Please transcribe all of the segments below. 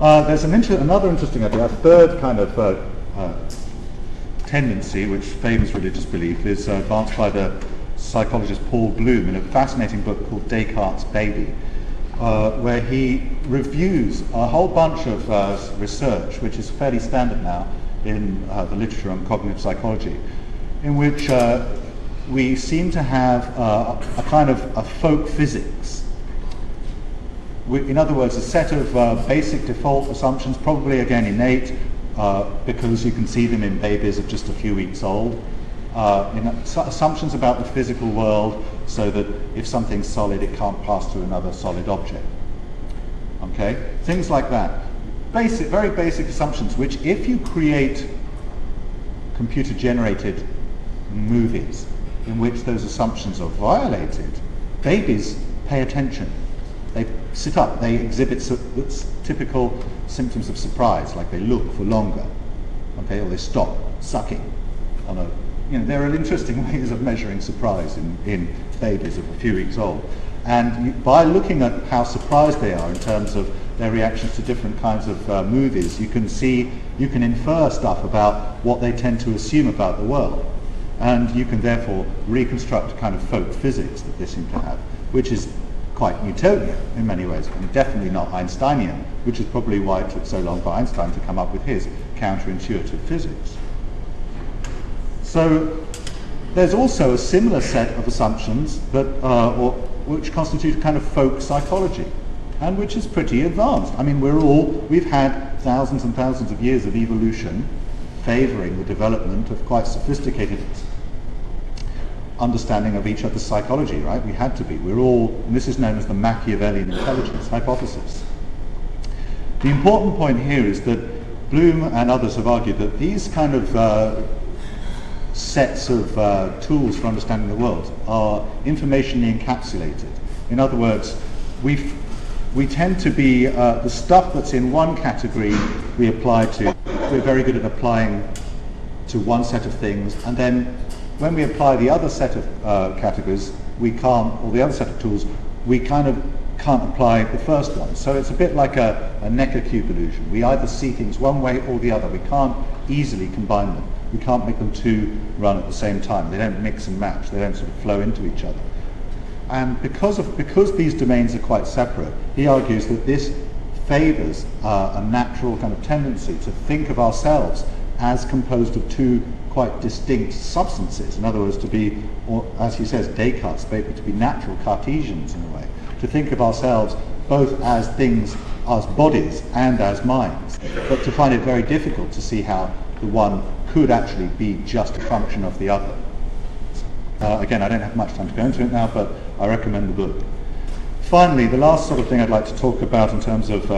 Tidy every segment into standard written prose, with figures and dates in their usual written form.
There's another interesting idea, a third kind of tendency which favours religious belief is advanced by the psychologist Paul Bloom in a fascinating book called Descartes' Baby, where he reviews a whole bunch of research, which is fairly standard now in the literature on cognitive psychology, in which we seem to have a kind of a folk physics. In other words, a set of basic default assumptions, probably again innate, because you can see them in babies of just a few weeks old. Assumptions about the physical world, so that if something's solid, it can't pass through another solid object. Okay, things like that. Basic, very basic assumptions, which if you create computer-generated movies in which those assumptions are violated, babies pay attention. They sit up, they exhibit typical symptoms of surprise, like they look for longer, okay, or they stop sucking. There are interesting ways of measuring surprise in babies of a few weeks old. And by looking at how surprised they are in terms of their reactions to different kinds of movies, you can infer stuff about what they tend to assume about the world. And you can therefore reconstruct a kind of folk physics that they seem to have, which is quite Newtonian in many ways, and definitely not Einsteinian, which is probably why it took so long for Einstein to come up with his counterintuitive physics. So there's also a similar set of assumptions that, which constitute a kind of folk psychology, and which is pretty advanced. I mean, we've had thousands and thousands of years of evolution favouring the development of quite sophisticated understanding of each other's psychology, right? We had to be. And this is known as the Machiavellian intelligence hypothesis. The important point here is that Bloom and others have argued that these kind of sets of tools for understanding the world are informationally encapsulated. In other words, we tend to be, the stuff that's in one category we apply to, we're very good at applying to one set of things, and then when we apply the other set of categories, or the other set of tools, we kind of can't apply the first one. So it's a bit like a Necker cube illusion. We either see things one way or the other. We can't easily combine them. We can't make them two run at the same time. They don't mix and match. They don't sort of flow into each other. And because these domains are quite separate, he argues that this favours a natural kind of tendency to think of ourselves as composed of two quite distinct substances. In other words, to be, or as he says, Descartes' paper, to be natural Cartesians in a way, to think of ourselves both as things, as bodies and as minds, but to find it very difficult to see how the one could actually be just a function of the other. Again, I don't have much time to go into it now, but I recommend the book. Finally, the last sort of thing I'd like to talk about in terms of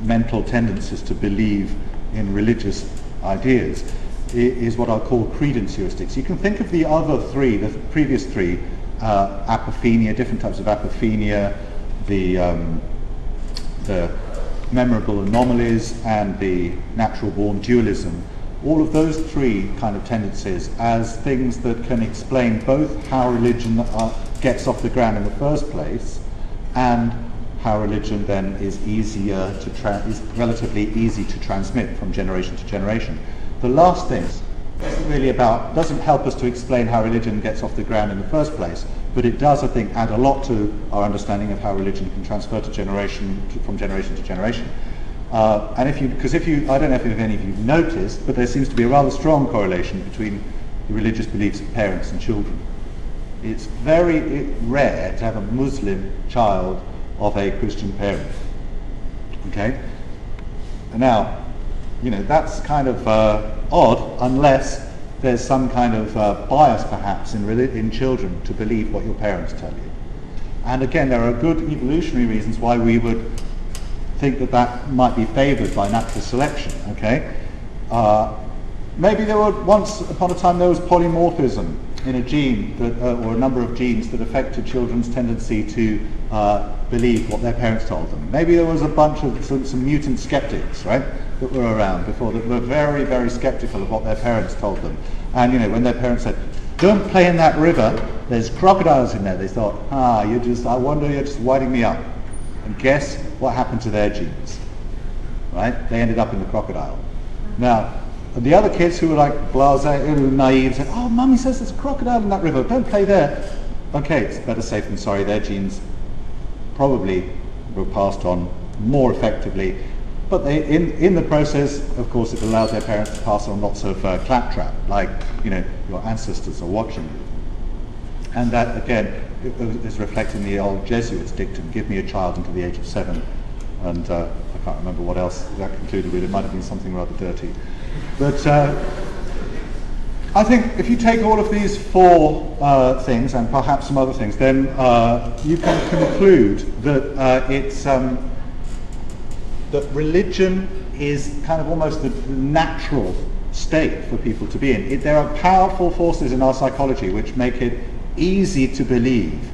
mental tendencies to believe in religious ideas is what I'll call credence heuristics. You can think of the other three, the previous three, apophenia, different types of apophenia, the memorable anomalies, and the natural-born dualism. All of those three kind of tendencies as things that can explain both how religion gets off the ground in the first place, and how religion then is is relatively easy to transmit from generation to generation. The last thing doesn't help us to explain how religion gets off the ground in the first place, but it does, I think, add a lot to our understanding of how religion can transfer from generation to generation. And I don't know if any of you have noticed, but there seems to be a rather strong correlation between the religious beliefs of parents and children. It's very rare to have a Muslim child of a Christian parent. Okay? Now, that's kind of odd, unless there's some kind of bias perhaps in children to believe what your parents tell you. And again, there are good evolutionary reasons why we would think that might be favoured by natural selection. Okay, maybe once upon a time there was polymorphism in a gene or a number of genes that affected children's tendency to believe what their parents told them. Maybe there was a bunch of some mutant skeptics, right, that were around before, that were very, very skeptical of what their parents told them. And when their parents said, "Don't play in that river, there's crocodiles in there," they thought, I wonder, you're just winding me up. And guess what happened to their genes? right? They ended up in the crocodile. Now, the other kids who were like blasé, naive, said, oh, Mummy says there's a crocodile in that river, don't play there. Okay, it's better safe than sorry. Their genes probably were passed on more effectively. But they, in the process, of course, it allowed their parents to pass on lots of claptrap, like, your ancestors are watching you. And that, again, is reflected in the old Jesuits' dictum, give me a child until the age of 7. And I can't remember what else that concluded with. It might have been something rather dirty. But I think if you take all of these 4 things, and perhaps some other things, then you can conclude that that religion is kind of almost the natural state for people to be in. There are powerful forces in our psychology which make it easy to believe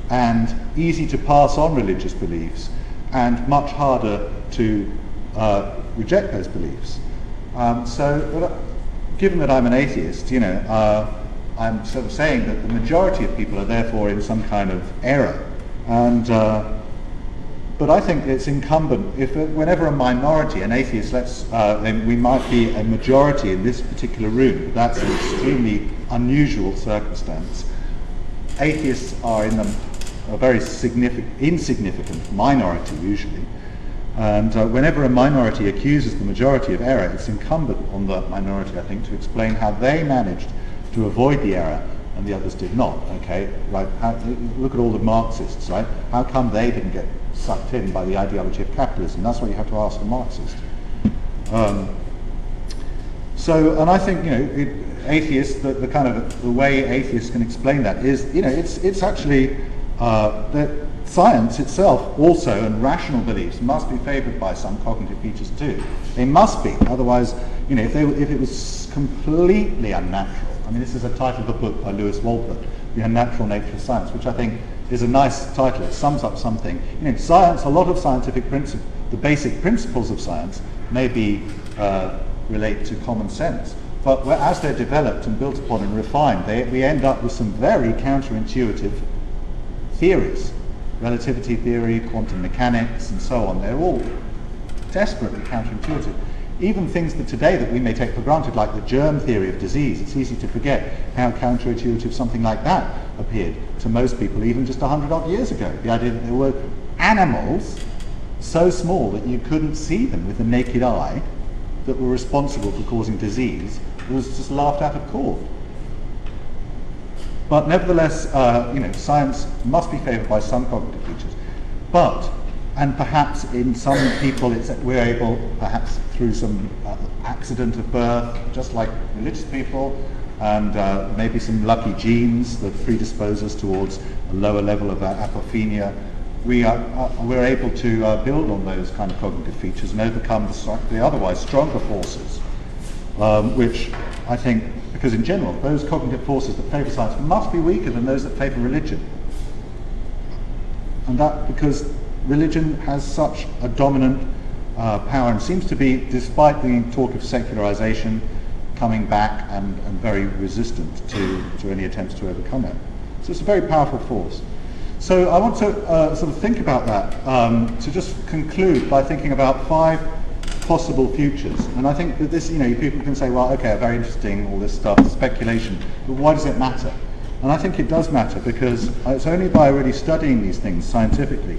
and easy to pass on religious beliefs, and much harder to reject those beliefs. So, given that I'm an atheist, I'm sort of saying that the majority of people are therefore in some kind of error. And but I think it's incumbent, whenever a minority, an atheist, then we might be a majority in this particular room. That's an extremely unusual circumstance. Atheists are in a very insignificant minority usually. And whenever a minority accuses the majority of error, it's incumbent on the minority, I think, to explain how they managed to avoid the error and the others did not. Okay, like look at all the Marxists, right? How come they didn't get sucked in by the ideology of capitalism? That's what you have to ask a Marxist. And I think atheists, the kind of the way atheists can explain that is, it's actually that science itself also, and rational beliefs must be favoured by some cognitive features too. They must be, otherwise, if it was completely unnatural. I mean, this is a title of a book by Lewis Wolpert, The Unnatural Nature of Science, which I think is a nice title. It sums up something. Science, a lot of scientific principles, the basic principles of science maybe relate to common sense. But as they're developed and built upon and refined, we end up with some very counterintuitive theories. Relativity theory, quantum mechanics, and so on. They're all desperately counterintuitive. Even things that today that we may take for granted, like the germ theory of disease, it's easy to forget how counterintuitive something like that appeared to most people even just 100 odd years ago. The idea that there were animals so small that you couldn't see them with the naked eye that were responsible for causing disease was just laughed out of court. But nevertheless, science must be favoured by some cognitive features. And perhaps in some people we're able, perhaps through some accident of birth, just like religious people, and maybe some lucky genes that predispose us towards a lower level of apophenia, we're able to build on those kind of cognitive features and overcome the otherwise stronger forces, which I think, because in general, those cognitive forces that favour science must be weaker than those that favour religion. And that because religion has such a dominant power and seems to be, despite the talk of secularization, coming back and very resistant to any attempts to overcome it. So it's a very powerful force. So I want to sort of think about that, to just conclude by thinking about 5 possible futures. And I think that this, people can say, well, okay, very interesting, all this stuff, speculation, but why does it matter? And I think it does matter because it's only by really studying these things scientifically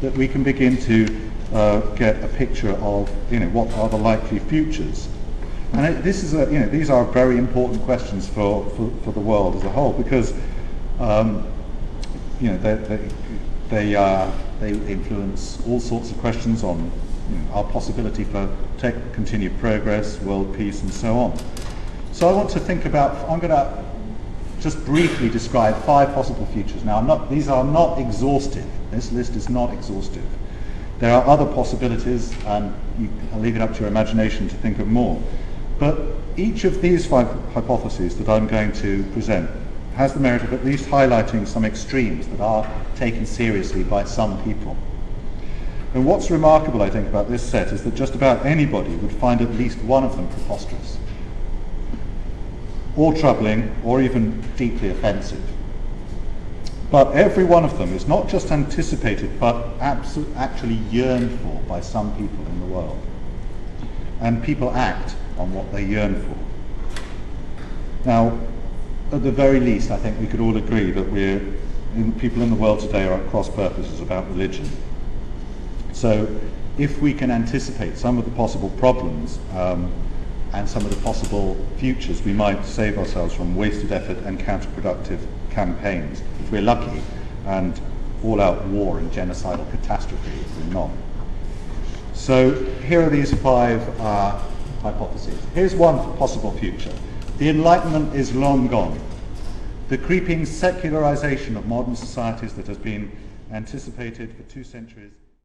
that we can begin to get a picture of, what are the likely futures. And these are very important questions for the world as a whole because, they influence all sorts of questions on our possibility for continued progress, world peace, and so on. So I want to think about, I'm going to just briefly describe 5 possible futures. Now, these are not exhaustive. This list is not exhaustive. There are other possibilities, and I'll leave it up to your imagination to think of more. But each of these 5 hypotheses that I'm going to present has the merit of at least highlighting some extremes that are taken seriously by some people. And what's remarkable, I think, about this set is that just about anybody would find at least one of them preposterous, or troubling, or even deeply offensive. But every one of them is not just anticipated, but actually yearned for by some people in the world. and people act on what they yearn for. Now, at the very least, I think we could all agree that people in the world today are at cross purposes about religion. So if we can anticipate some of the possible problems and some of the possible futures, we might save ourselves from wasted effort and counterproductive campaigns, if we're lucky, and all-out war and genocidal catastrophe if we're not. So here are these 5 hypotheses. Here's one possible future. The Enlightenment is long gone. The creeping secularization of modern societies that has been anticipated for 2 centuries